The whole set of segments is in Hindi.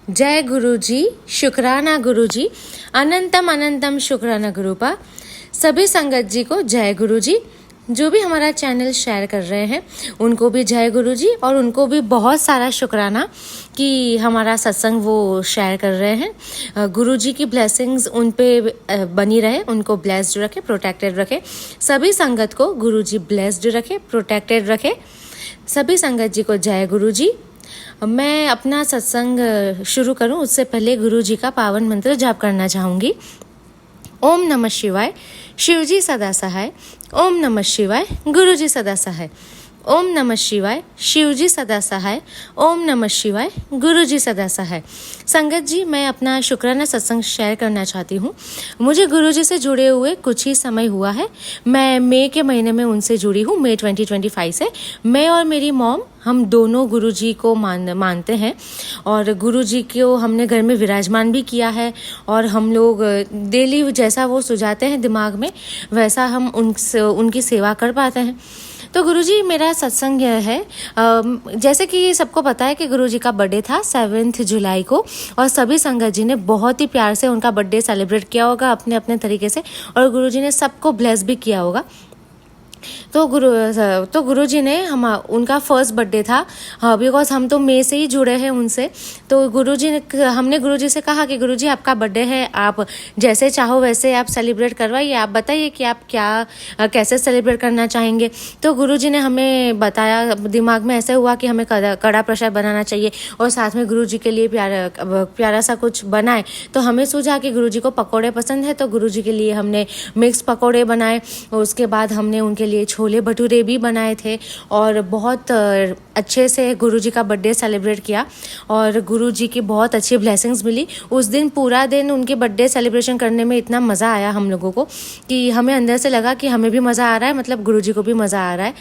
जय गुरु जी, शुक्राना गुरु जी, अनंतम अनंतम शुक्राना गुरुपा। सभी संगत जी को जय गुरु जी। जो भी हमारा चैनल शेयर कर रहे हैं उनको भी जय गुरु जी, और उनको भी बहुत सारा शुक्राना कि हमारा सत्संग वो शेयर कर रहे हैं। गुरु जी की ब्लेसिंग्स उन पे बनी रहे, उनको ब्लेस्ड रखे, प्रोटेक्टेड रखे। सभी संगत को गुरु जी ब्लेस्ड रखे, प्रोटेक्टेड रखे। सभी संगत जी को जय गुरु जी। मैं अपना सत्संग शुरू करूं उससे पहले गुरु जी का पावन मंत्र जाप करना चाहूँगी। ओम नमः शिवाय, शिवजी सदा सहाय। ओम नमः शिवाय, गुरु जी सदा सहाय। ओम नमः शिवाय, शिवजी सदा सहाय। ओम नमः शिवाय, गुरु जी सदा सहाय। संगत जी, मैं अपना शुक्राना सत्संग शेयर करना चाहती हूँ। मुझे गुरु जी से जुड़े हुए कुछ ही समय हुआ है। मैं मई के महीने में उनसे जुड़ी हूँ, मई 2025 से। मैं और मेरी मॉम, हम दोनों गुरु जी को मानते हैं, और गुरु जी को हमने घर में विराजमान भी किया है। और हम लोग डेली जैसा वो सुझाते हैं दिमाग में, वैसा हम उनकी सेवा कर पाते हैं। तो गुरुजी, मेरा सत्संग यह है, जैसे कि सबको पता है कि गुरुजी का बर्थडे था 7 जुलाई को, और सभी संगत जी ने बहुत ही प्यार से उनका बर्थडे सेलिब्रेट किया होगा अपने अपने तरीके से, और गुरुजी ने सबको ब्लेस भी किया होगा। तो गुरु जी ने उनका फर्स्ट बर्थडे था, बिकॉज हम तो मई से ही जुड़े हैं उनसे। तो हमने गुरु जी से कहा कि गुरु जी, आपका बर्थडे है, आप जैसे चाहो वैसे आप सेलिब्रेट करवाइए, आप बताइए कि आप कैसे सेलिब्रेट करना चाहेंगे। तो गुरु जी ने हमें बताया, दिमाग में ऐसे हुआ कि हमें कड़ा प्रसाद बनाना चाहिए, और साथ में गुरु जी के लिए प्यारा सा कुछ बनाए। तो हमें सूझा कि गुरु जी को पकौड़े पसंद है, तो गुरु जी के लिए हमने मिक्स पकौड़े बनाए, और उसके बाद हमने उनके लिए छोले भटूरे भी बनाए थे, और बहुत अच्छे से गुरुजी का बर्थडे सेलिब्रेट किया, और गुरुजी की बहुत अच्छी ब्लेसिंग्स मिली। उस दिन पूरा दिन उनके बर्थडे सेलिब्रेशन करने में इतना मज़ा आया हम लोगों को कि हमें अंदर से लगा कि हमें भी मज़ा आ रहा है, मतलब गुरुजी को भी मज़ा आ रहा है।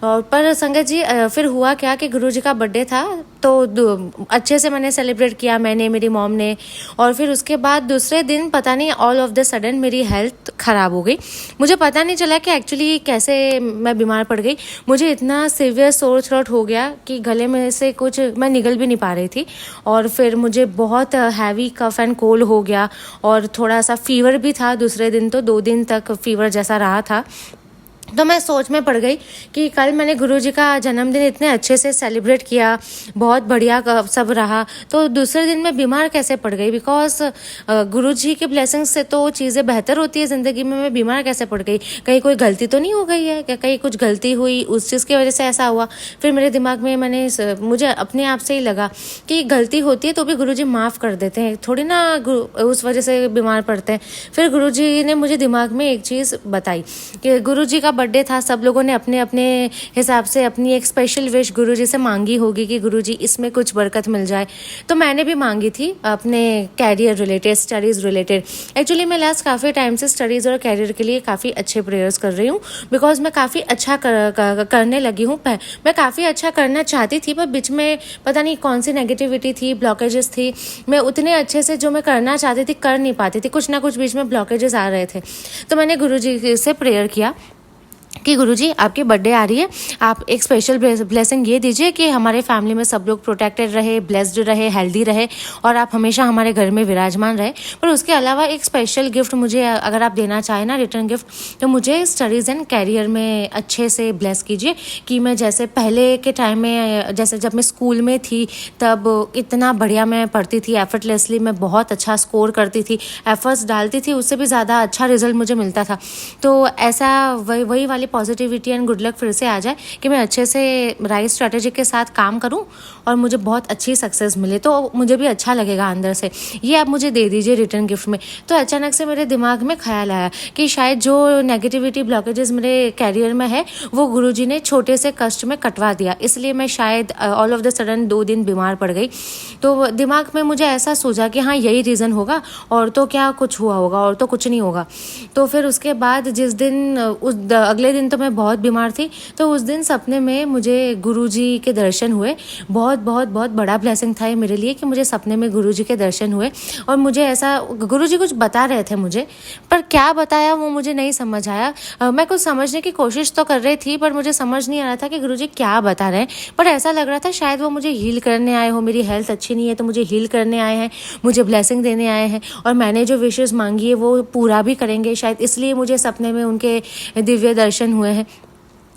और पर संगत जी, फिर हुआ क्या कि गुरुजी का बर्थडे था, तो अच्छे से मैंने सेलिब्रेट किया, मैंने, मेरी मॉम ने। और फिर उसके बाद दूसरे दिन पता नहीं ऑल ऑफ द सडन मेरी हेल्थ ख़राब हो गई। मुझे पता नहीं चला कि एक्चुअली कैसे मैं बीमार पड़ गई। मुझे इतना सीवियर सोर थ्रोट हो गया कि गले में से कुछ मैं निगल भी नहीं पा रही थी, और फिर मुझे बहुत हैवी कफ एंड कोल्ड हो गया, और थोड़ा सा फीवर भी था। दूसरे दिन तो 2 दिन तक फीवर जैसा रहा था। तो मैं सोच में पड़ गई कि कल मैंने गुरुजी का जन्मदिन इतने अच्छे से सेलिब्रेट किया, बहुत बढ़िया सब रहा, तो दूसरे दिन मैं बीमार कैसे पड़ गई। बिकॉज गुरुजी के ब्लेसिंग से तो चीज़ें बेहतर होती है ज़िंदगी में, मैं बीमार कैसे पड़ गई। कहीं कोई गलती तो नहीं हो गई है क्या, कहीं कुछ गलती हुई उस चीज़ की वजह से ऐसा हुआ। फिर मेरे दिमाग में मुझे अपने आप से ही लगा कि गलती होती है तो भी गुरुजी माफ़ कर देते हैं, थोड़ी ना उस वजह से बीमार पड़ते हैं। फिर गुरुजी ने मुझे दिमाग में एक चीज़ बताई कि गुरुजी का बर्थडे था, सब लोगों ने अपने अपने हिसाब से अपनी एक स्पेशल विश गुरुजी से मांगी होगी कि गुरुजी इसमें कुछ बरकत मिल जाए। तो मैंने भी मांगी थी अपने career related, studies related. Actually मैं लास्ट काफ़ी टाइम से स्टडीज़ और कैरियर के लिए काफ़ी अच्छे प्रेयर्स कर रही हूँ, बिकॉज मैं काफ़ी अच्छा करने लगी हूँ। मैं काफ़ी अच्छा करना चाहती थी, पर बीच में पता नहीं कौन सी नेगेटिविटी थी, ब्लॉकेजेस थी। मैं उतने अच्छे से जो मैं करना चाहती थी कर नहीं पाती थी, कुछ ना कुछ बीच में ब्लॉकेजेस आ रहे थे। तो मैंने गुरुजी से प्रेयर किया कि गुरुजी, आपकी बर्थडे आ रही है, आप एक स्पेशल ब्लेसिंग ये दीजिए कि हमारे फैमिली में सब लोग प्रोटेक्टेड रहे, ब्लेस्ड रहे, हेल्दी रहे, और आप हमेशा हमारे घर में विराजमान रहे। पर उसके अलावा एक स्पेशल गिफ्ट मुझे अगर आप देना चाहें ना, रिटर्न गिफ्ट, तो मुझे स्टडीज़ एंड कैरियर में अच्छे से ब्लेस कीजिए कि मैं जैसे पहले के टाइम में, जैसे जब मैं स्कूल में थी तब इतना बढ़िया मैं पढ़ती थी, एफर्टलेसली मैं बहुत अच्छा स्कोर करती थी, एफर्ट्स डालती थी, उससे भी ज़्यादा अच्छा रिजल्ट मुझे मिलता था। तो ऐसा वही वाली पॉजिटिविटी एंड गुड लक फिर से आ जाए कि मैं अच्छे से राइट स्ट्रैटेजी के साथ काम करूं और मुझे बहुत अच्छी सक्सेस मिले, तो मुझे भी अच्छा लगेगा अंदर से। ये आप मुझे दे दीजिए रिटर्न गिफ्ट में। तो अचानक से मेरे दिमाग में ख्याल आया कि शायद जो नेगेटिविटी ब्लॉकेजेस मेरे कैरियर में है वो गुरुजी ने छोटे से कष्ट में कटवा दिया, इसलिए मैं शायद ऑल ऑफ द सडन 2 दिन बीमार पड़ गई। तो दिमाग में मुझे ऐसा सूझा कि हाँ, यही रीज़न होगा, और तो क्या कुछ हुआ होगा, और तो कुछ नहीं होगा। तो फिर उसके बाद जिस दिन अगले दिन दिन तो मैं बहुत बीमार थी, तो उस दिन सपने में मुझे गुरुजी के दर्शन हुए। बहुत बहुत बहुत बड़ा ब्लेसिंग था ये मेरे लिए कि मुझे सपने में गुरुजी के दर्शन हुए, और मुझे ऐसा गुरुजी कुछ बता रहे थे मुझे, पर क्या बताया वो मुझे नहीं समझ आया। मैं कुछ समझने की कोशिश तो कर रही थी, पर मुझे समझ नहीं आ रहा था कि गुरुजी क्या बता रहे हैं। पर ऐसा लग रहा था शायद वो मुझे हील करने आए हो, मेरी हेल्थ अच्छी नहीं है तो मुझे हील करने आए हैं, मुझे ब्लेसिंग देने आए हैं, और मैंने जो विशेष मांगी है वो पूरा भी करेंगे शायद, इसलिए मुझे सपने में उनके दिव्य दर्शन हुए हैं।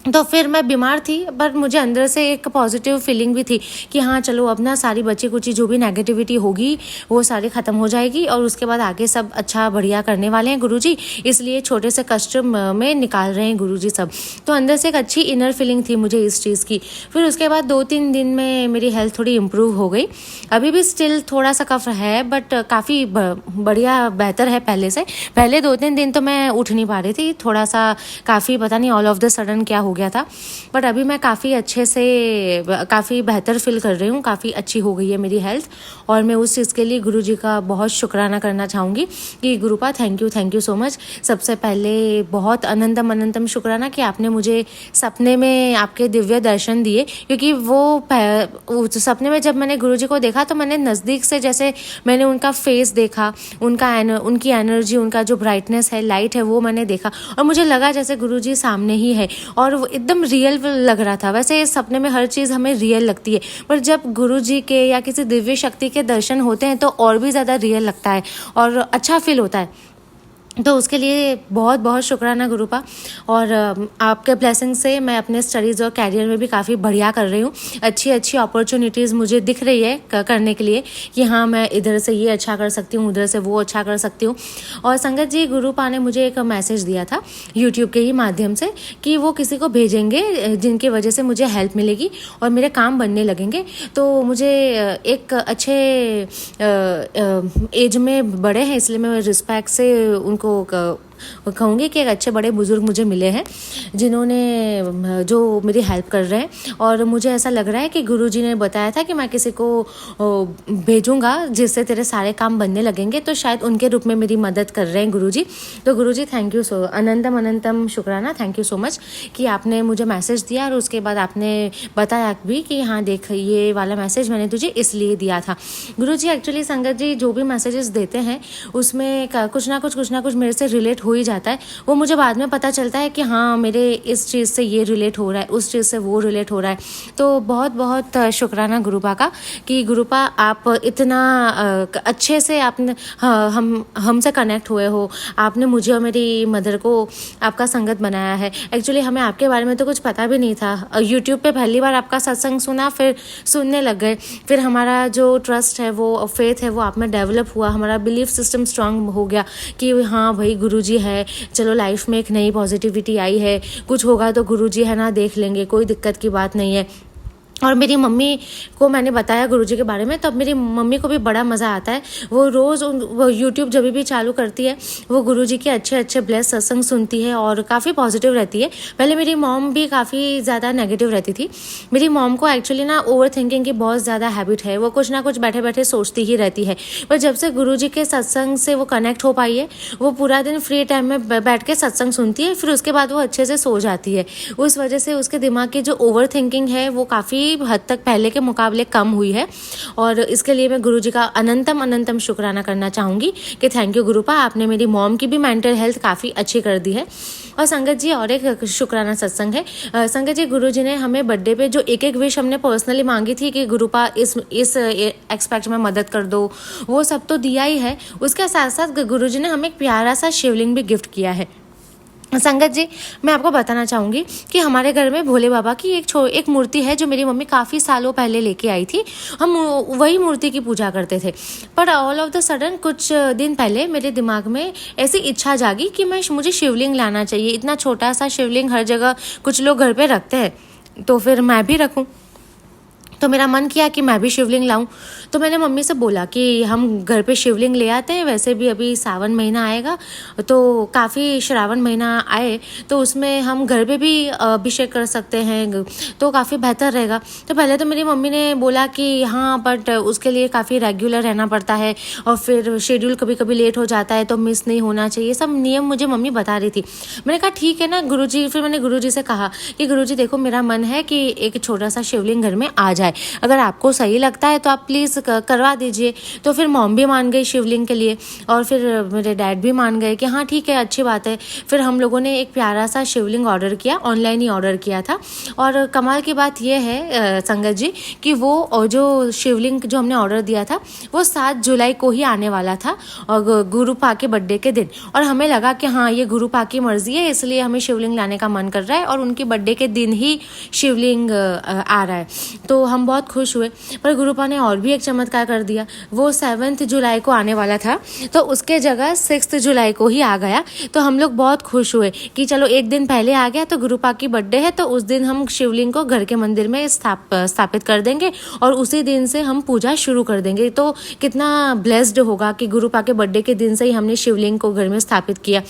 तो फिर मैं बीमार थी, पर मुझे अंदर से एक पॉजिटिव फीलिंग भी थी कि हाँ चलो अब ना सारी बची कुची जो भी नेगेटिविटी होगी वो सारी ख़त्म हो जाएगी, और उसके बाद आगे सब अच्छा बढ़िया करने वाले हैं गुरुजी, इसलिए छोटे से कष्ट में निकाल रहे हैं गुरुजी सब। तो अंदर से एक अच्छी इनर फीलिंग थी मुझे इस चीज़ की। फिर उसके बाद 2-3 दिन में मेरी हेल्थ थोड़ी इम्प्रूव हो गई। अभी भी स्टिल थोड़ा सा कफ है, बट काफ़ी बढ़िया बेहतर है पहले से। पहले 2-3 दिन तो मैं उठ नहीं पा रही थी, थोड़ा सा काफ़ी पता नहीं ऑल ऑफ द सडन क्या हो गया था, बट अभी मैं काफ़ी अच्छे से काफ़ी बेहतर फील कर रही हूँ, काफ़ी अच्छी हो गई है मेरी हेल्थ। और मैं उस चीज़ के लिए गुरुजी का बहुत शुक्राना करना चाहूँगी कि गुरुपा थैंक यू सो मच। सबसे पहले बहुत अनंतम शुक्राना कि आपने मुझे सपने में आपके दिव्य दर्शन दिए, क्योंकि वो सपने में जब मैंने गुरुजी को देखा तो मैंने नज़दीक से जैसे मैंने उनका फेस देखा, उनकी एनर्जी, उनका जो ब्राइटनेस है, लाइट है, वो मैंने देखा, और मुझे लगा जैसे गुरुजी सामने ही है, और वो एकदम रियल लग रहा था। वैसे सपने में हर चीज़ हमें रियल लगती है, पर जब गुरुजी के या किसी दिव्य शक्ति के दर्शन होते हैं तो और भी ज़्यादा रियल लगता है और अच्छा फील होता है। तो उसके लिए बहुत बहुत शुक्राना गुरुपा। और आपके ब्लेसिंग से मैं अपने स्टडीज़ और कैरियर में भी काफ़ी बढ़िया कर रही हूँ। अच्छी अपॉर्चुनिटीज़ मुझे दिख रही है करने के लिए कि हाँ मैं इधर से ये अच्छा कर सकती हूँ, उधर से वो अच्छा कर सकती हूँ। और संगत जी, गुरुपा ने मुझे एक मैसेज दिया था यूट्यूब के ही माध्यम से कि वो किसी को भेजेंगे जिनकी वजह से मुझे हेल्प मिलेगी और मेरे काम बनने लगेंगे। तो मुझे एक अच्छे एज में बड़े हैं, इसलिए मैं रिस्पेक्ट से उनको कहूँगी कि एक अच्छे बड़े बुजुर्ग मुझे मिले हैं जिन्होंने जो मेरी हेल्प कर रहे हैं। और मुझे ऐसा लग रहा है कि गुरुजी ने बताया था कि मैं किसी को भेजूंगा जिससे तेरे सारे काम बनने लगेंगे, तो शायद उनके रूप में मेरी मदद कर रहे हैं गुरुजी। तो गुरुजी थैंक यू सो अनंतम शुक्राना, थैंक यू सो मच कि आपने मुझे मैसेज दिया और उसके बाद आपने बताया भी कि हाँ देख ये वाला मैसेज मैंने तुझे इसलिए दिया था। गुरुजी एक्चुअली संगत जी जो भी मैसेजेस देते हैं उसमें कुछ ना कुछ मेरे से रिलेट हो ही जाता है। वो मुझे बाद में पता चलता है कि हाँ मेरे इस चीज़ से ये रिलेट हो रहा है, उस चीज़ से वो रिलेट हो रहा है। तो बहुत बहुत शुक्राना गुरुपा का कि गुरुपा आप इतना अच्छे से आपने हमसे कनेक्ट हुए हो, आपने मुझे और मेरी मदर को आपका संगत बनाया है। एक्चुअली हमें आपके बारे में तो कुछ पता भी नहीं था। यूट्यूब पे पहली बार आपका सत्संग सुना, फिर सुनने लग गए, फिर हमारा जो ट्रस्ट है वो फेथ है वो आप में डेवलप हुआ, हमारा बिलीफ सिस्टम स्ट्रांग हो गया कि हाँ भाई गुरुजी है, चलो लाइफ में एक नई पॉजिटिविटी आई है, कुछ होगा तो गुरुजी है ना देख लेंगे, कोई दिक्कत की बात नहीं है। और मेरी मम्मी को मैंने बताया गुरुजी के बारे में, तब मेरी मम्मी को भी बड़ा मज़ा आता है। वो रोज़ वो यूट्यूब जब भी चालू करती है वो गुरुजी के अच्छे ब्लेस सत्संग सुनती है और काफ़ी पॉजिटिव रहती है। पहले मेरी मॉम भी काफ़ी ज़्यादा नेगेटिव रहती थी। मेरी मॉम को एक्चुअली ना ओवर थिंकिंग की बहुत ज़्यादा हैबिट है, वो कुछ ना कुछ बैठे बैठे सोचती ही रहती है। पर जब से गुरुजी के सत्संग से वो कनेक्ट हो पाई है, वो पूरा दिन फ्री टाइम में बैठ के सत्संग सुनती है, फिर उसके बाद वो अच्छे से सो जाती है। उस वजह से उसके दिमाग की जो ओवर थिंकिंग है वो काफ़ी हद तक पहले के मुकाबले कम हुई है। और इसके लिए मैं गुरुजी का अनंतम शुक्राना करना चाहूँगी कि थैंक यू गुरुपा, आपने मेरी मॉम की भी मेंटल हेल्थ काफ़ी अच्छी कर दी है। और संगत जी और एक शुक्राना सत्संग है। संगत जी गुरुजी ने हमें बर्थडे पे जो एक विश हमने पर्सनली मांगी थी कि गुरुपा इस एक्सपेक्ट में मदद कर दो, वो सब तो दिया ही है। उसके साथ साथ गुरुजी ने हमें एक प्यारा सा शिवलिंग भी गिफ्ट किया है। संगत जी मैं आपको बताना चाहूँगी कि हमारे घर में भोले बाबा की एक मूर्ति है जो मेरी मम्मी काफ़ी सालों पहले लेके आई थी। हम वही मूर्ति की पूजा करते थे, पर ऑल ऑफ द सडन कुछ दिन पहले मेरे दिमाग में ऐसी इच्छा जागी कि मुझे शिवलिंग लाना चाहिए। इतना छोटा सा शिवलिंग हर जगह कुछ लोग घर पे रखते हैं, तो फिर मैं भी रखूँ। तो मेरा मन किया कि मैं भी शिवलिंग लाऊं। तो मैंने मम्मी से बोला कि हम घर पे शिवलिंग ले आते हैं, वैसे भी अभी सावन महीना आएगा तो काफ़ी श्रावण महीना आए तो उसमें हम घर पे भी अभिषेक कर सकते हैं, तो काफ़ी बेहतर रहेगा। तो पहले तो मेरी मम्मी ने बोला कि हाँ बट उसके लिए काफ़ी रेगुलर रहना पड़ता है और फिर शेड्यूल कभी कभी लेट हो जाता है तो मिस नहीं होना चाहिए, सब नियम मुझे मम्मी बता रही थी। मैंने कहा ठीक है ना गुरुजी। फिर मैंने गुरुजी से कहा कि गुरुजी देखो मेरा मन है कि एक छोटा सा शिवलिंग घर में आ जाए, अगर आपको सही लगता है तो आप प्लीज़ करवा दीजिए। तो फिर मॉम भी मान गई शिवलिंग के लिए और फिर मेरे डैड भी मान गए कि हाँ ठीक है अच्छी बात है। फिर हम लोगों ने एक प्यारा सा शिवलिंग ऑर्डर किया, ऑनलाइन ही ऑर्डर किया था। और कमाल की बात यह है संगत जी कि वो जो शिवलिंग जो हमने ऑर्डर दिया था वो 7 जुलाई को ही आने वाला था और गुरुपा के बर्थडे के दिन। और हमें लगा कि हाँ ये गुरुपा की मर्जी है इसलिए हमें शिवलिंग लाने का मन कर रहा है और उनके बर्थडे के दिन ही शिवलिंग आ रहा है, तो हम बहुत खुश हुए। पर गुरुपा ने और भी एक चमत्कार कर दिया, वो 7 जुलाई को आने वाला था तो उसके जगह 6 जुलाई को ही आ गया। तो हम लोग बहुत खुश हुए कि चलो एक दिन पहले आ गया तो गुरुपा की बर्थडे है तो उस दिन हम शिवलिंग को घर के मंदिर में स्थापित कर देंगे और उसी दिन से हम पूजा शुरू कर देंगे। तो कितना ब्लेस्ड होगा कि गुरुपा के बर्थडे के दिन से ही हमने शिवलिंग को घर में स्थापित किया।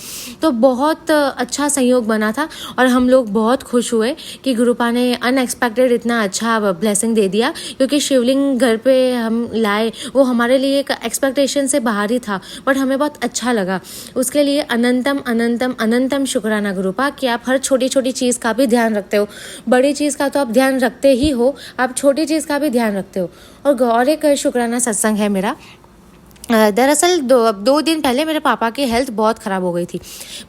तो बहुत अच्छा संयोग बना था और हम लोग बहुत खुश हुए कि गुरुपा ने अनएक्सपेक्टेड इतना अच्छा ब्लेसिंग दे दिया, क्योंकि शिवलिंग घर पे हम लाए वो हमारे लिए एक एक्सपेक्टेशन से बाहर ही था बट हमें बहुत अच्छा लगा। उसके लिए अनंतम अनंतम अनंतम शुक्राना गुरुपा कि आप हर छोटी छोटी चीज़ का भी ध्यान रखते हो। बड़ी चीज़ का तो आप ध्यान रखते ही हो, आप छोटी चीज़ का भी ध्यान रखते हो। और एक शुक्राना सत्संग है मेरा। दरअसल दो दिन पहले मेरे पापा की हेल्थ बहुत ख़राब हो गई थी।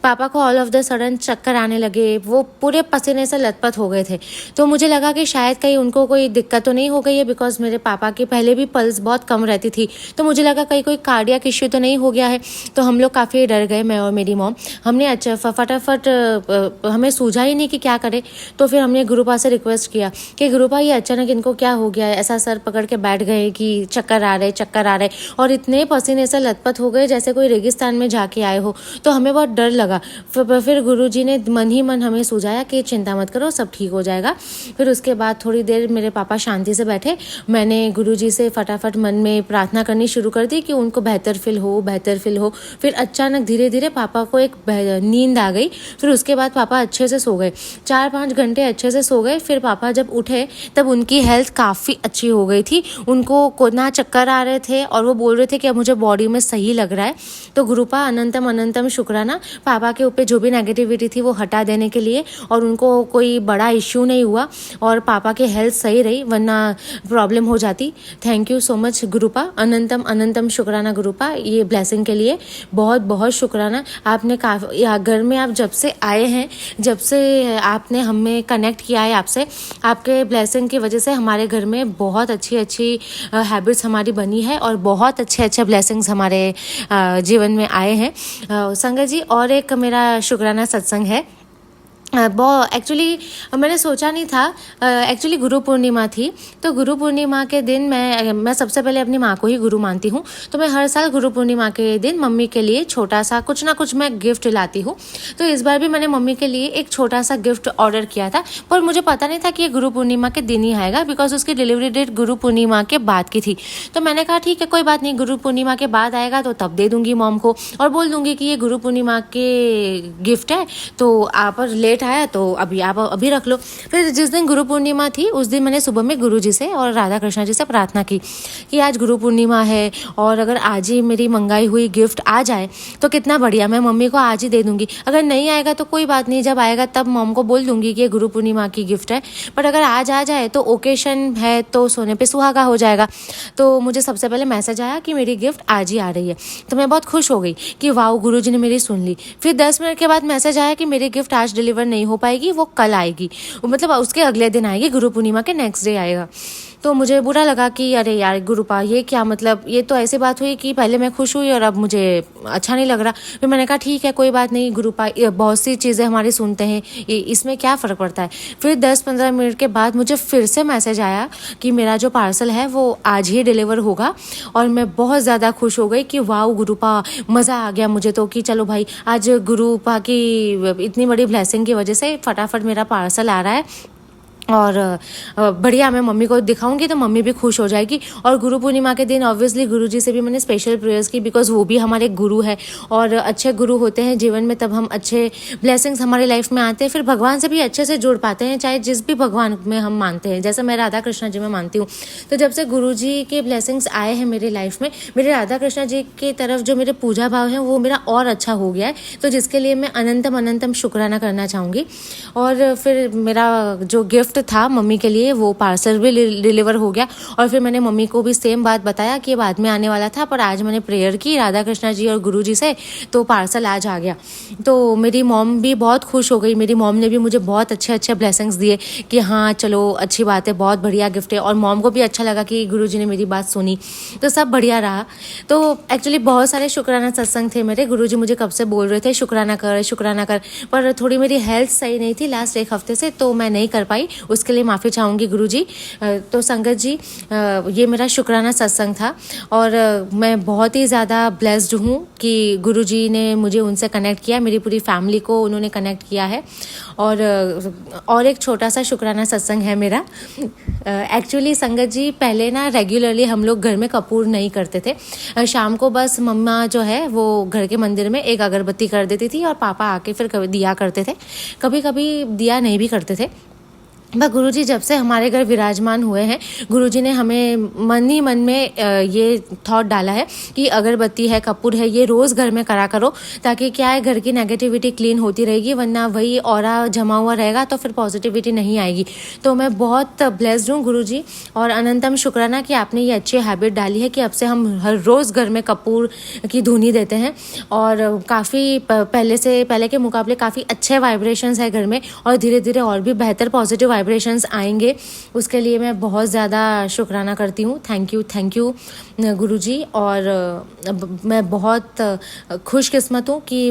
पापा को ऑल ऑफ द सडन चक्कर आने लगे, वो पूरे पसीने से लथपथ हो गए थे। तो मुझे लगा कि शायद कहीं उनको कोई दिक्कत तो नहीं हो गई है, बिकॉज मेरे पापा की पहले भी पल्स बहुत कम रहती थी। तो मुझे लगा कहीं कोई कार्डियक इश्यू तो नहीं हो गया है। तो हम लोग काफ़ी डर गए, मैं और मेरी मॉम। हमने अच्छा फटाफट हमें सूझा ही नहीं कि क्या करें। तो फिर हमने गुरुपा से रिक्वेस्ट किया कि गुरुपा ये अचानक इनको क्या हो गया है, ऐसा सर पकड़ के बैठ गए कि चक्कर आ रहे और इतने पसीने से लथपथ हो गए जैसे कोई रेगिस्तान में जाके आए हो। तो हमें बहुत डर लगा। फिर गुरुजी ने मन ही मन हमें सुझाया कि चिंता मत करो, सब ठीक हो जाएगा। फिर उसके बाद थोड़ी देर मेरे पापा शांति से बैठे। मैंने गुरुजी से फटाफट मन में प्रार्थना करनी शुरू कर दी कि उनको बेहतर फील हो। फिर अचानक धीरे धीरे पापा को एक नींद आ गई। फिर उसके बाद पापा अच्छे से सो गए, 4-5 घंटे अच्छे से सो गए। फिर पापा जब उठे तब उनकी हेल्थ काफ़ी अच्छी हो गई थी, उनको ना चक्कर आ रहे थे और वो बोल रहे थे कि मुझे बॉडी में सही लग रहा है। तो गुरुपा अनंतम अनंतम शुक्राना पापा के ऊपर जो भी नेगेटिविटी थी वो हटा देने के लिए, और उनको कोई बड़ा इश्यू नहीं हुआ और पापा की हेल्थ सही रही, वरना प्रॉब्लम हो जाती। थैंक यू सो मच गुरुपा, अनंतम अनंतम शुक्राना गुरुपा, ये ब्लेसिंग के लिए बहुत बहुत शुक्राना। आपने काफ़ी घर में आप जब से आए हैं, जब से आपने हमें कनेक्ट किया है आपसे, आपके ब्लेसिंग की वजह से हमारे घर में बहुत अच्छी हैबिट्स हमारी बनी है और बहुत अच्छे ब्लेसिंग्स हमारे जीवन में आए हैं संगत जी। और एक मेरा शुक्राना सत्संग है। एक्चुअली मैंने सोचा नहीं था, एक्चुअली गुरु पूर्णिमा थी। तो गुरु पूर्णिमा के दिन मैं सबसे पहले अपनी माँ को ही गुरु मानती हूँ। तो मैं हर साल गुरु पूर्णिमा के दिन मम्मी के लिए छोटा सा कुछ ना कुछ मैं गिफ्ट लाती हूँ। तो इस बार भी मैंने मम्मी के लिए एक छोटा सा गिफ्ट ऑर्डर किया था, पर मुझे पता नहीं था कि ये गुरु पूर्णिमा के दिन ही आएगा, बिकॉज उसकी डिलीवरी डेट गुरु पूर्णिमा के बाद की थी। तो मैंने कहा ठीक है कोई बात नहीं, गुरु पूर्णिमा के बाद आएगा तो तब दे दूंगी मॉम को और बोल दूंगी कि ये गुरु पूर्णिमा के गिफ्ट है, तो आप लेट आया तो अभी आप अभी रख लो। फिर जिस दिन गुरु पूर्णिमा थी उस दिन मैंने सुबह में गुरु जी से और राधा कृष्णा जी से प्रार्थना की कि आज गुरु पूर्णिमा है और अगर आज ही मेरी मंगाई हुई गिफ्ट आ जाए तो कितना बढ़िया, मैं मम्मी को आज ही दे दूंगी। अगर नहीं आएगा तो कोई बात नहीं, जब आएगा तब मॉम को बोल दूंगी कि ये गुरु पूर्णिमा की गिफ्ट है। बट अगर आज आ जाए तो ओकेशन है तो सोने पे सुहागा हो जाएगा। तो मुझे सबसे पहले मैसेज आया कि मेरी गिफ्ट आज ही आ रही है। तो मैं बहुत खुश हो गई कि वाओ गुरु जी ने मेरी सुन ली। फिर 10 मिनट के बाद मैसेज आया कि मेरी गिफ्ट आज डिलीवर नहीं हो पाएगी, वो कल आएगी, मतलब उसके अगले दिन आएगी, गुरु पूर्णिमा के नेक्स्ट डे आएगा। तो मुझे बुरा लगा कि अरे यार गुरुपा ये क्या, मतलब ये तो ऐसी बात हुई कि पहले मैं खुश हुई और अब मुझे अच्छा नहीं लग रहा। फिर मैंने कहा ठीक है कोई बात नहीं गुरुपा, बहुत सी चीज़ें हमारी सुनते हैं, इसमें क्या फ़र्क पड़ता है। फिर 10-15 मिनट के बाद मुझे फिर से मैसेज आया कि मेरा जो पार्सल है वो आज ही डिलीवर होगा और मैं बहुत ज़्यादा खुश हो गई कि वाओ गुरुपा, मज़ा आ गया मुझे तो कि चलो भाई आज गुरुपा की इतनी बड़ी ब्लेसिंग की वजह से फटाफट मेरा पार्सल आ रहा है और बढ़िया मैं मम्मी को दिखाऊंगी तो मम्मी भी खुश हो जाएगी। और गुरु पूर्णिमा के दिन ऑब्वियसली गुरुजी से भी मैंने स्पेशल प्रेयर्स की, बिकॉज वो भी हमारे गुरु है और अच्छे गुरु होते हैं जीवन में, तब हम अच्छे ब्लेसिंग्स हमारे लाइफ में आते हैं, फिर भगवान से भी अच्छे से जुड़ पाते हैं, चाहे जिस भी भगवान में हम मानते हैं। जैसे मैं राधा कृष्णा जी में मानती हूँ, तो जब से गुरु जी के ब्लेसिंग्स आए हैं मेरे लाइफ में, मेरे राधा कृष्णा जी की तरफ जो मेरे पूजा भाव है वो मेरा और अच्छा हो गया है, तो जिसके लिए मैं अनंतम अनंतम शुक्राना करना चाहूँगी। और फिर मेरा जो गिफ्ट था मम्मी के लिए वो पार्सल भी डिलीवर हो गया, और फिर मैंने मम्मी को भी सेम बात बताया कि बाद में आने वाला था, पर आज मैंने प्रेयर की राधा कृष्णा जी और गुरु जी से, तो पार्सल आज आ गया। तो मेरी मॉम भी बहुत खुश हो गई, मेरी मॉम ने भी मुझे बहुत अच्छे अच्छे ब्लेसिंग्स दिए कि हाँ चलो अच्छी बात है, बहुत बढ़िया गिफ्ट है, और मॉम को भी अच्छा लगा कि गुरु जी ने मेरी बात सुनी, तो सब बढ़िया रहा। तो एक्चुअली बहुत सारे शुक्राना सत्संग थे मेरे, गुरु जी मुझे कब से बोल रहे थे शुक्राना कर, पर थोड़ी मेरी हेल्थ सही नहीं थी लास्ट एक हफ्ते से, तो मैं नहीं कर पाई, उसके लिए माफ़ी चाहूँगी गुरुजी। तो संगत जी, ये मेरा शुक्राना सत्संग था, और मैं बहुत ही ज़्यादा ब्लेस्ड हूँ कि गुरुजी ने मुझे उनसे कनेक्ट किया, मेरी पूरी फैमिली को उन्होंने कनेक्ट किया है। और एक छोटा सा शुक्राना सत्संग है मेरा। एक्चुअली संगत जी, पहले ना रेगुलरली हम लोग घर में कपूर नहीं करते थे। शाम को बस मम्मा जो है वो घर के मंदिर में एक अगरबत्ती कर देती थी, और पापा आके फिर कभी दिया करते थे, कभी कभी दिया नहीं भी करते थे। बस गुरुजी जब से हमारे घर विराजमान हुए हैं, गुरुजी ने हमें मन ही मन में ये थॉट डाला है कि अगरबत्ती है, कपूर है, ये रोज़ घर में करा करो, ताकि क्या है घर की नेगेटिविटी क्लीन होती रहेगी, वरना वही ऑरा जमा हुआ रहेगा तो फिर पॉजिटिविटी नहीं आएगी। तो मैं बहुत ब्लेस्ड हूँ गुरुजी, और अनंतम शुक्राना कि आपने ये अच्छी हैबिट डाली है कि अब से हम हर रोज़ घर में कपूर की धुनी देते हैं, और काफ़ी पहले के मुकाबले काफ़ी अच्छे वाइब्रेशंस है घर में, और धीरे धीरे और भी बेहतर पॉजिटिव वाइब्रेशंस आएंगे। उसके लिए मैं बहुत ज़्यादा शुक्राना करती हूँ। थैंक यू गुरुजी। और मैं बहुत खुशकिस्मत हूँ कि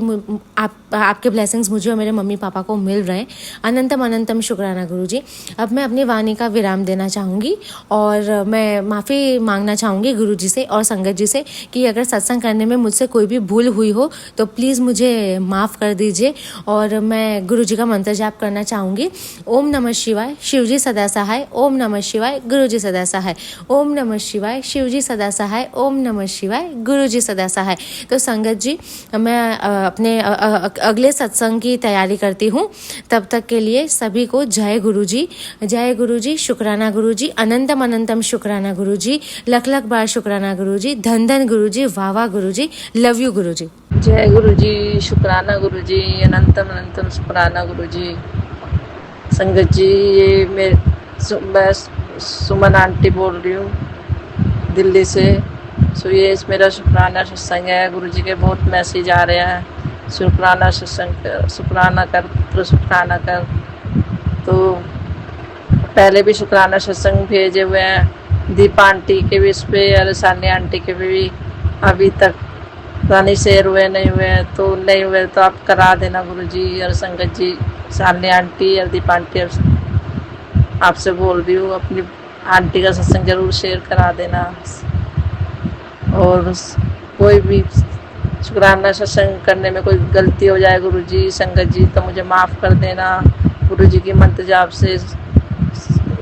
आपके ब्लेसिंग्स मुझे और मेरे मम्मी पापा को मिल रहे हैं। अनंतम अनंतम शुक्राना गुरुजी। अब मैं अपनी वाणी का विराम देना चाहूँगी, और मैं माफ़ी मांगना चाहूँगी गुरुजी से और संगत जी से कि अगर सत्संग करने में मुझसे कोई भी भूल हुई हो तो प्लीज़ मुझे माफ़ कर दीजिए। और मैं गुरुजी का मंत्र जाप करना चाहूँगी। ओम नमः शिवाय, शिवजी सदा सहाय। ओम नमः शिवाय, गुरुजी सदा सहाय। ओम नमः शिवाय, शिवजी सदा सहाय। ओम नमः शिवाय, गुरुजी सदा सहाय। तो संगत जी, मैं अपने अगले सत्संग की तैयारी करती हूँ। तब तक के लिए सभी को जय गुरुजी, जय गुरुजी, शुक्राना गुरुजी, अनंतम अनंतम शुक्राना गुरुजी, लख लख बार शुक्राना गुरुजी, धन धन गुरुजी, वाह वाह गुरुजी, लव यू गुरुजी। जय गुरुजी, शुक्राना गुरुजी, अनंतम अनंतम शुक्राना गुरुजी। संगत जी, ये मैं सुमन आंटी बोल रही हूँ दिल्ली से। सो ये मेरा शुक्राना सत्संग है। गुरुजी के बहुत मैसेज आ रहे हैं, शुक्राना सत्संग, शुक्राना कर पुत्र, शुक्राना कर। तो पहले भी शुक्राना सत्संग भेजे हुए हैं, दीपा आंटी के भी इस पे और सानी आंटी के भी अभी तक रानी शेयर हुए नहीं हुए, तो नहीं हुए तो आप करा देना गुरुजी। और संगत जी, सानी आंटी और दीपा आंटी आपसे बोल रही हूँ, अपनी आंटी का सत्संग जरूर शेयर करा देना। और कोई भी शुक्राना सत्संग करने में कोई गलती हो जाए गुरुजी, संगत जी, तो मुझे माफ़ कर देना। गुरुजी की मंत्र जाप से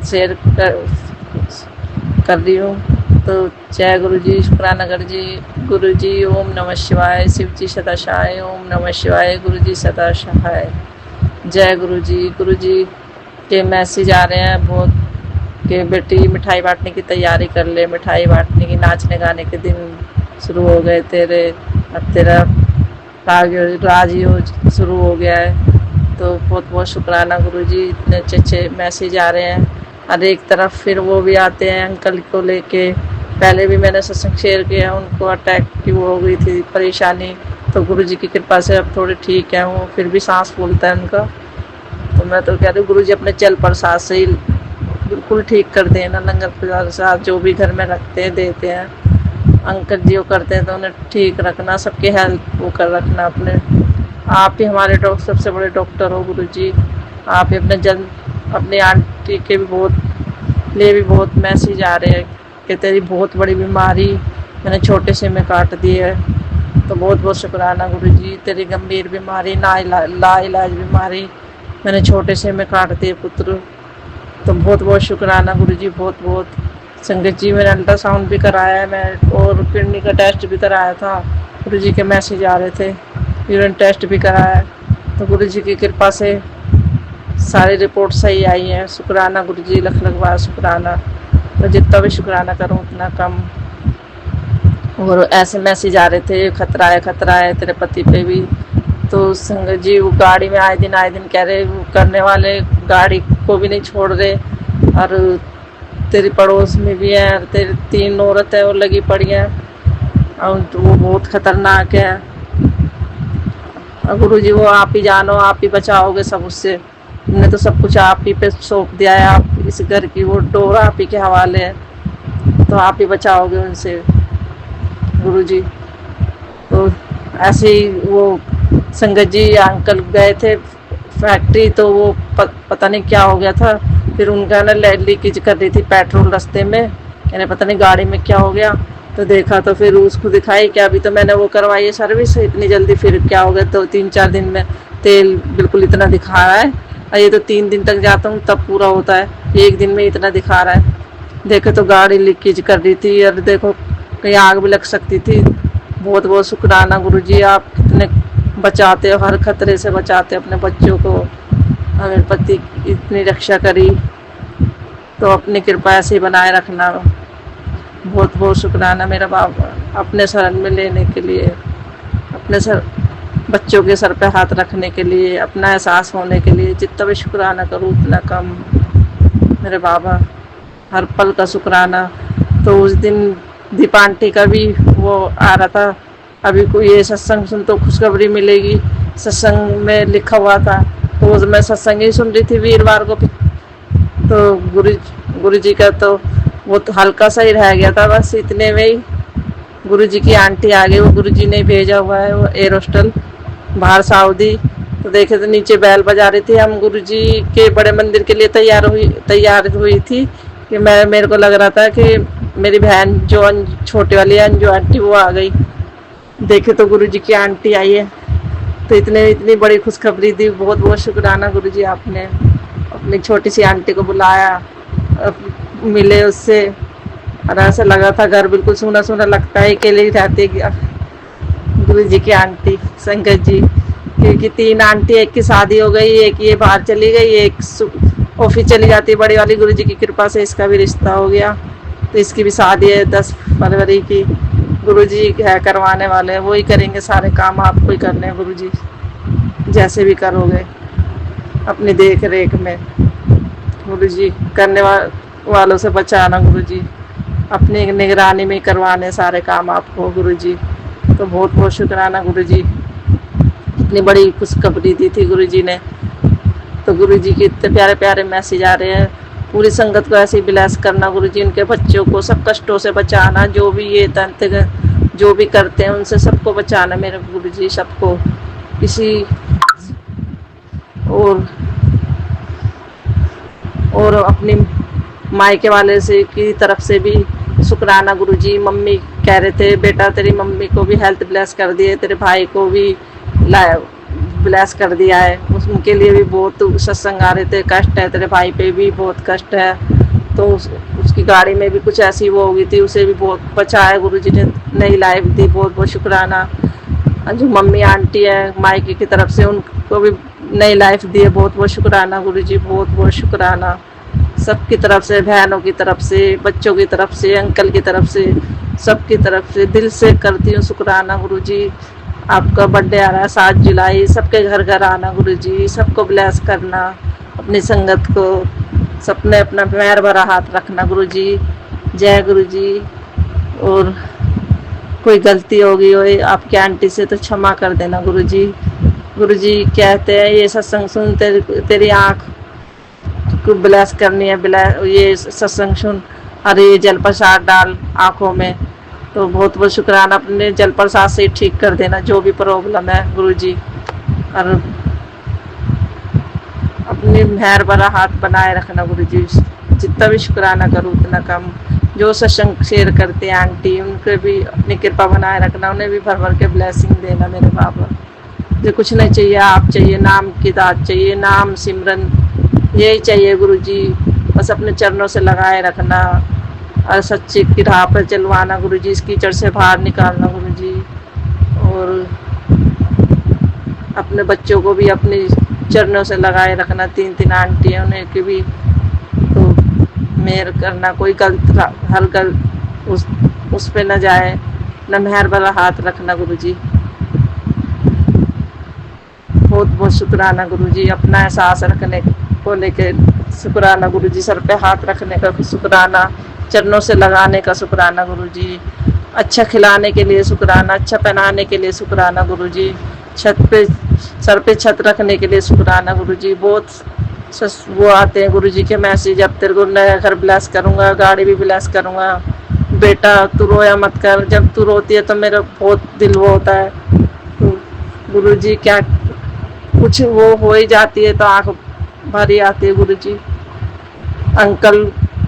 शेयर कर रही हूँ। तो जय गुरुजी, शुक्राना गुरुजी। ओम नमः शिवाय, शिवजी सदा सहाय। ओम नमः शिवाय, गुरुजी सदा सहाय। जय गुरुजी। गुरुजी के मैसेज आ रहे हैं बहुत कि बेटी मिठाई बांटने की तैयारी कर ले, मिठाई बांटने की, नाचने गाने के दिन शुरू हो गए तेरे, अब तेरा राजयोग शुरू हो गया है। तो बहुत बहुत शुक्राना गुरुजी। इतने अच्छे अच्छे मैसेज आ रहे हैं। और एक तरफ फिर वो भी आते हैं अंकल को लेके, पहले भी मैंने सत्संग शेयर किया, उनको अटैक की वो हो गई थी परेशानी, तो गुरुजी की कृपा से अब थोड़े ठीक है वो, फिर भी सांस फूलता है उनका। तो मैं तो कह रही हूँ गुरुजी अपने चल प्रसाद से ही बिल्कुल ठीक कर देना। लंगर प्रसाद जो भी घर में रखते हैं देते हैं, अंकल जी वो करते हैं, तो उन्हें ठीक रखना, सबके हेल्थ वो कर रखना अपने। आप ही हमारे सबसे बड़े डॉक्टर हो गुरुजी। आप ही अपने आंटी के भी बहुत मैसेज आ रहे हैं कि तेरी बहुत बड़ी बीमारी मैंने छोटे से में काट दी है। तो बहुत बहुत शुक्राना गुरुजी। तेरी गंभीर बीमारी, ला इलाज बीमारी मैंने छोटे से में काट दी पुत्र। तो बहुत बहुत शुक्राना गुरुजी, बहुत बहुत। संगत जी, मैंने अल्ट्रासाउंड भी कराया है मैं, और किडनी का टेस्ट भी कराया था। गुरुजी के मैसेज आ रहे थे, यूरिन टेस्ट भी कराया है। तो गुरुजी की कृपा से सारी रिपोर्ट सही आई है। शुक्राना गुरुजी, लख लख बार शुक्राना। तो जितना भी शुक्राना करूँ उतना कम। और ऐसे मैसेज आ रहे थे, खतरा है तेरे पति पे भी। तो संगत जी, वो गाड़ी में आए दिन कह रहे, वो करने वाले गाड़ी को भी नहीं छोड़ रहे। और तेरी पड़ोस में भी है, तेरी 3 औरत है वो लगी पड़ी है, और तो वो बहुत खतरनाक है। और गुरु जी, वो आप ही जानो, आप ही बचाओगे सब उससे। हमने तो सब कुछ आप ही पे सौंप दिया है, आप इस घर की वो डोर आप ही के हवाले है, तो आप ही बचाओगे उनसे गुरु जी। तो ऐसे ही वो संगत जी अंकल गए थे फैक्ट्री, तो वो पता नहीं क्या हो गया था। फिर उनका ना लीकेज कर रही थी पेट्रोल रास्ते में, कहने पता नहीं गाड़ी में क्या हो गया। तो देखा तो फिर उसको दिखाई कि अभी तो मैंने वो करवाई है सर्विस इतनी जल्दी, फिर क्या हो गया, तो 3-4 दिन में तेल बिल्कुल इतना दिखा रहा है। और ये तो 3 दिन तक जाता हूँ तब पूरा होता है, 1 दिन में इतना दिखा रहा है। देखे तो गाड़ी लीकेज कर रही थी, और देखो कहीं आग भी लग सकती थी। बहुत बहुत शुक्राना गुरुजी, आप कितने बचाते हो, हर खतरे से बचाते हो अपने बच्चों को। हमें पति इतनी रक्षा करी, तो अपनी कृपा ऐसे ही बनाए रखना। बहुत बहुत शुक्राना मेरा बाबा, अपने शरण में लेने के लिए, अपने सर बच्चों के सर पे हाथ रखने के लिए, अपना एहसास होने के लिए। जितना भी शुक्राना करूँ उतना कम मेरे बाबा, हर पल का शुक्राना। तो उस दिन दीपा आंटी का भी वो आ रहा था, अभी कोई ये सत्संग सुन तो खुशखबरी मिलेगी, सत्संग में लिखा हुआ था। तो मैं सत्संग ही सुन रही थी वीरवार को। तो गुरु जी का तो वो तो हल्का सा ही रह गया था, बस इतने में ही गुरु जी की आंटी आ गई। वो गुरु जी ने भेजा हुआ है, वो एयरोस्टल बाहर सऊदी। तो देखे तो नीचे बैल बजा रही थी। हम गुरु जी के बड़े मंदिर के लिए तैयार हुई थी कि मेरे को लग रहा था कि मेरी बहन जो छोटे वाली है अंजू आंटी, वो आ गई। देखे तो गुरु जी की आंटी आई है। तो इतनी बड़ी खुशखबरी दी। बहुत बहुत शुक्राना गुरु जी, आपने अपनी छोटी सी आंटी को बुलाया, मिले उससे। और ऐसा लगा था घर बिल्कुल सूना सूना लगता है, अकेले ही रहते गुरु जी की आंटी संगत जी, क्योंकि 3 आंटी, एक की शादी हो गई, एक ये बाहर चली गई, एक ऑफिस चली जाती है बड़ी वाली। गुरु जी की कृपा से इसका भी रिश्ता हो गया, तो इसकी भी शादी है 10 फरवरी की। गुरु जी है करवाने वाले, वो ही करेंगे सारे काम, आपको ही करने हैं गुरु जी, जैसे भी करोगे अपनी देख रेख में। गुरु जी करने वालों से बचाना गुरु जी, अपनी निगरानी में करवाने सारे काम आपको गुरु जी। तो बहुत बहुत शुक्राना गुरु जी, इतनी बड़ी खुशखबरी दी थी गुरु जी ने। तो गुरु जी के इतने प्यारे प्यारे मैसेज आ रहे हैं। पूरी संगत को ऐसे ही ब्लेस करना गुरु जी, उनके बच्चों को सब कष्टों से बचाना, जो भी ये तंत्र जो भी करते हैं उनसे सबको बचाना मेरे गुरु जी, सबको किसी और अपनी मायके वाले से की तरफ से भी शुक्राना गुरु जी। मम्मी कह रहे थे बेटा तेरी मम्मी को भी हेल्थ ब्लेस कर दिए, तेरे भाई को भी ब्लेस कर दिया है, उनके लिए भी बहुत सत्संग आ रहे थे। कष्ट है तेरे भाई पे भी बहुत कष्ट है, तो उसकी गाड़ी में भी कुछ ऐसी वो हो गई थी, उसे भी बहुत बचाया गुरु जी ने, नई लाइफ दी। बहुत बहुत शुक्राना। जो मम्मी आंटी है मायके की तरफ से, उनको भी नई लाइफ दी है। बहुत बहुत शुक्राना गुरु जी, बहुत बहुत शुक्राना सबकी तरफ से, बहनों की तरफ से, बच्चों की तरफ से, अंकल की तरफ से, सबकी तरफ से दिल से करती हूँ शुक्राना गुरु जी। आपका बर्थडे आ रहा है 7 जुलाई, सबके घर घर आना गुरु जी, सबको ब्लेस करना, अपनी संगत को सबने अपना मेहर भरा हाथ रखना गुरु जी। जय गुरु जी। और कोई गलती होगी हो आपकी आंटी से तो क्षमा कर देना गुरु जी। गुरु जी कहते हैं ये सत्संग सुन तेरी आँख को ब्लेस करनी है, ये सत्संग सुन, अरे ये जल प्रसाद डाल आँखों में। तो बहुत बहुत शुक्राना, अपने जल प्रसाद से ठीक कर देना जो भी प्रॉब्लम है गुरु जी। और अपनी मेहर भरा हाथ बनाए रखना गुरु जी। जितना भी शुक्राना करूँ उतना कम। जो सत्संग शेयर करते हैं आंटी, उनके भी अपनी कृपा बनाए रखना, उन्हें भी भर भर के ब्लेसिंग देना मेरे बाबा। जो कुछ नहीं चाहिए, आप चाहिए, नाम की दात चाहिए, नाम सिमरन यही चाहिए गुरु जी। बस अपने चरणों से लगाए रखना और सच्ची की राह पर चलवाना गुरुजी, इस कीचड़ से बाहर निकालना गुरुजी। और अपने बच्चों को भी अपने चरणों से लगाए रखना, 3 आंटी हैं उन्हें की भी तो मेहर करना, कोई गलत हर गलत उस पे न जाए, न मेहर वाला हाथ रखना गुरुजी। बहुत बहुत शुक्राना गुरुजी, अपना एहसास रखने को लेके शुक्राना गुरुजी, सर पे हाथ रखने का शुक्राना, चरणों से लगाने का शुक्राना गुरुजी, अच्छा खिलाने के लिए शुक्राना, अच्छा पहनाने के लिए शुक्राना गुरुजी, सर पे छत रखने के लिए शुक्राना गुरुजी। बहुत वो आते हैं गुरुजी के मैसेज, अब तेरे को नया घर ब्लेस करूँगा, गाड़ी भी ब्लेस करूँगा, बेटा तू रोया मत कर। जब तू रोती है तो मेरा बहुत दिल वो होता है गुरुजी, क्या कुछ वो हो ही जाती है तो आँख भरी आती है गुरुजी। अंकल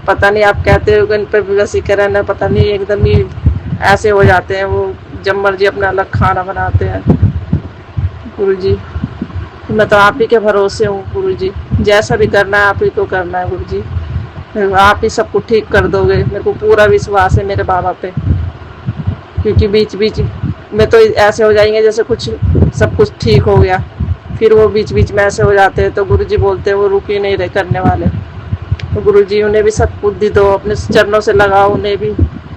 पता नहीं आप कहते हो इन पर वसीकरण है, पता नहीं एकदम ही ऐसे हो जाते हैं वो, जब मर्जी अपना अलग खाना बनाते हैं गुरुजी। मैं तो आप ही के भरोसे हूँ गुरुजी, जैसा भी करना है आप ही को करना है गुरुजी, आप ही सब कुछ ठीक कर दोगे, मेरे को पूरा विश्वास है मेरे बाबा पे। क्योंकि बीच बीच में तो ऐसे हो जाएंगे जैसे कुछ सब कुछ ठीक हो गया, फिर वो बीच बीच में ऐसे हो जाते हैं तो गुरुजी बोलते हैं वो रुक ही नहीं रहे करने वाले। तो गुरुजी उन्हें भी सद्बुद्धि दो, अपने चरणों से लगाओ उन्हें भी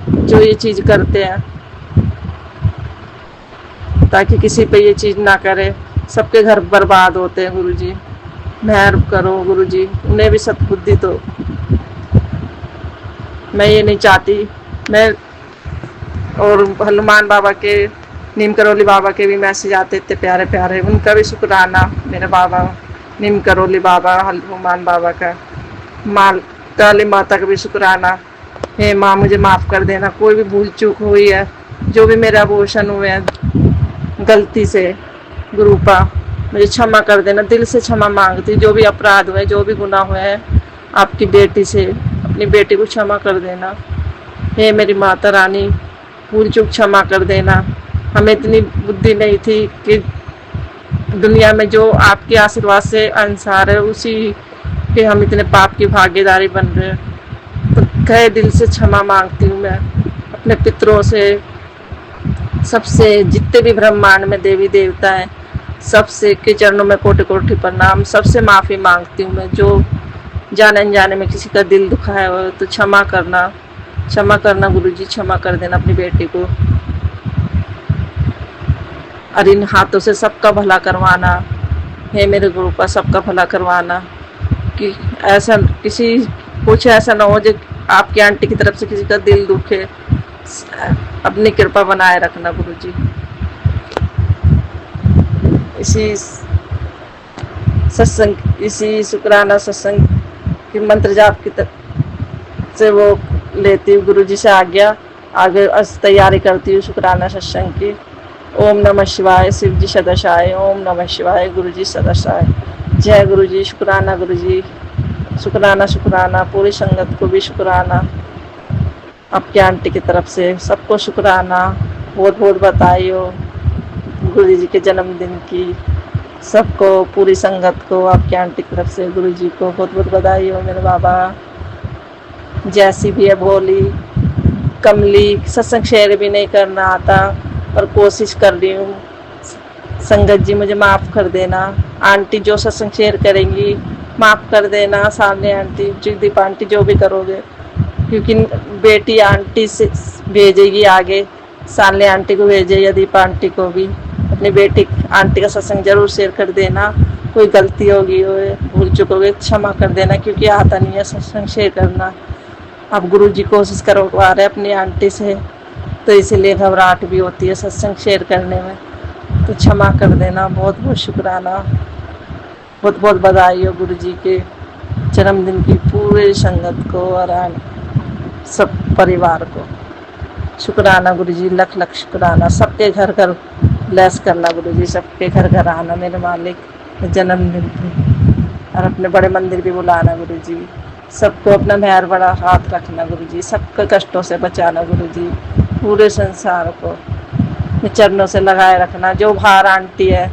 जो ये चीज़ करते हैं, ताकि किसी पे ये चीज़ ना करे, सबके घर बर्बाद होते हैं गुरुजी। मेहर करो गुरुजी, उन्हें भी सद्बुद्धि दो। मैं ये नहीं चाहती, मैं और हनुमान बाबा के, नीम करोली बाबा के भी मैसेज आते थे प्यारे प्यारे, उनका भी शुक्राना मेरे बाबा नीम करोली बाबा, हनुमान बाबा का, माँ काली माता का भी शुक्राना। हे माँ मुझे माफ़ कर देना, कोई भी भूल चूक हुई है, जो भी मेरे अबोर्शन हुए हैं गलती से, गुरुपा मुझे क्षमा कर देना, दिल से क्षमा मांगती, जो भी अपराध हुए, जो भी गुनाह हुए हैं आपकी बेटी से, अपनी बेटी को क्षमा कर देना। हे मेरी माता रानी भूल चूक क्षमा कर देना, हमें इतनी बुद्धि नहीं थी कि दुनिया में जो आपके आशीर्वाद से अनुसार है उसी के हम इतने पाप की भागीदारी बन रहे हैं। तो गए दिल से क्षमा मांगती हूँ मैं अपने पितरों से, सबसे जितने भी ब्रह्मांड में देवी देवता हैं सबसे के चरणों में कोटि कोटि प्रणाम, सबसे माफ़ी मांगती हूँ मैं। जो जाने अनजाने में किसी का दिल दुखाया हो तो क्षमा करना गुरुजी, क्षमा कर देना अपनी बेटी को, और इन हाथों से सबका भला करवाना। हे मेरे गुरु का सबका भला करवाना, कि ऐसा किसी कुछ ऐसा ना हो जो आपकी आंटी की तरफ से किसी का दिल दुखे, अपनी कृपा बनाए रखना गुरुजी। इसी सत्संग, इसी शुक्राना सत्संग की मंत्र जाप की तरफ से वो लेती हूँ गुरुजी से आज्ञा, आगे तैयारी करती हूँ शुक्राना सत्संग की। ओम नमः शिवाय, शिव जी सदशाय, ओम नमः शिवाय, गुरु जी सदशाय। जय गुरु जी, शुक्राना गुरु जी, शुक्राना, पूरी संगत को भी शुक्राना, आपकी आंटी की तरफ से सबको शुक्राना, बहुत बहुत बधाई हो गुरु जी के जन्मदिन की, सबको पूरी संगत को आपकी आंटी की तरफ से गुरु जी को बहुत बहुत बधाई हो। मेरे बाबा जैसी भी है भोली कमली, सत्संग शेयर भी नहीं करना आता पर कोशिश कर रही हूँ। संगत जी मुझे माफ़ कर देना, आंटी जो सत्संग शेयर करेंगी माफ़ कर देना, सामने आंटी जगदीप आंटी जो भी करोगे, क्योंकि बेटी आंटी से भेजेगी आगे, सामने आंटी को भेजे या दीपा आंटी को भी, अपनी बेटी आंटी का सत्संग जरूर शेयर कर देना। कोई गलती होगी हो, भूल चुकोगे क्षमा कर देना, क्योंकि आता नहीं है सत्संग शेयर करना। अब गुरु जी कोशिश करवा रहे अपनी आंटी से, तो इसीलिए घबराहट भी होती है सत्संग शेयर करने में, तो क्षमा कर देना। बहुत बहुत शुक्राना, बहुत बहुत बधाई हो गुरु जी के जन्मदिन की पूरे संगत को और सब परिवार को। शुक्राना गुरु जी, लख लख शुक्राना। सबके घर घर ब्लेस करना गुरु जी, सबके घर घर आना मेरे मालिक जन्मदिन पे, और अपने बड़े मंदिर भी बुलाना गुरु जी। सबको अपना मेहर बड़ा हाथ रखना गुरु जी, सबके कष्टों से बचाना गुरु जी, पूरे संसार को चरणों से लगाए रखना। जो बाहर आंटी है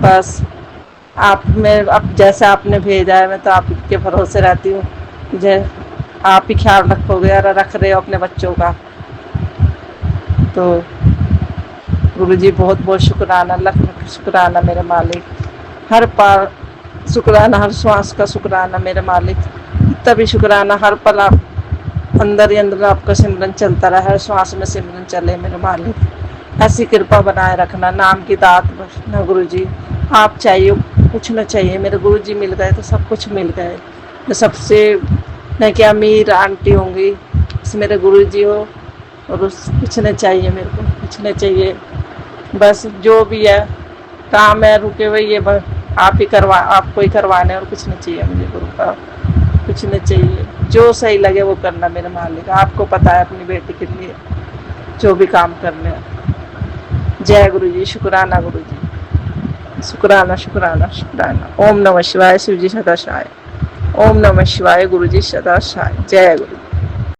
बस आप में, अब जैसे आपने भेजा है मैं तो आपके भरोसे रहती हूँ, जय आप ही ख्याल रखोगे और रख रहे हो अपने बच्चों का। तो गुरुजी बहुत बहुत शुक्राना, लख लख शुक्राना मेरे मालिक, हर पल शुक्राना, हर श्वास का शुक्राना मेरे मालिक, तभी शुक्राना हर पल आप अंदर ही अंदर आपका सिमरन चलता रहा, हर श्वास में सिमरन चले मेरे मालिक। ऐसी कृपा बनाए रखना, नाम की दात बख्शना गुरुजी। आप चाहिए कुछ न चाहिए, मेरे गुरुजी मिल गए तो सब कुछ मिल गए। मैं सबसे मैं क्या अमीर आंटी होंगी, बस मेरे गुरुजी हो और उस कुछ न चाहिए, मेरे को कुछ न चाहिए। बस जो भी है काम है रुके हुए ये आप ही करवा, आपको ही करवाना है और कुछ नहीं चाहिए मुझे गुरु का, कुछ नहीं चाहिए। जो सही लगे वो करना मेरे मालिक, आपको पता है अपनी बेटी के लिए जो भी काम करने हैं। जय गुरु जी, शुक्राना गुरु जी, शुक्राना शुक्राना शुक्राना। ओम नमः शिवाय, शिव जी सदा सहाय। ओम नमः शिवाय, गुरु जी सदा सहाय। जय गुरु।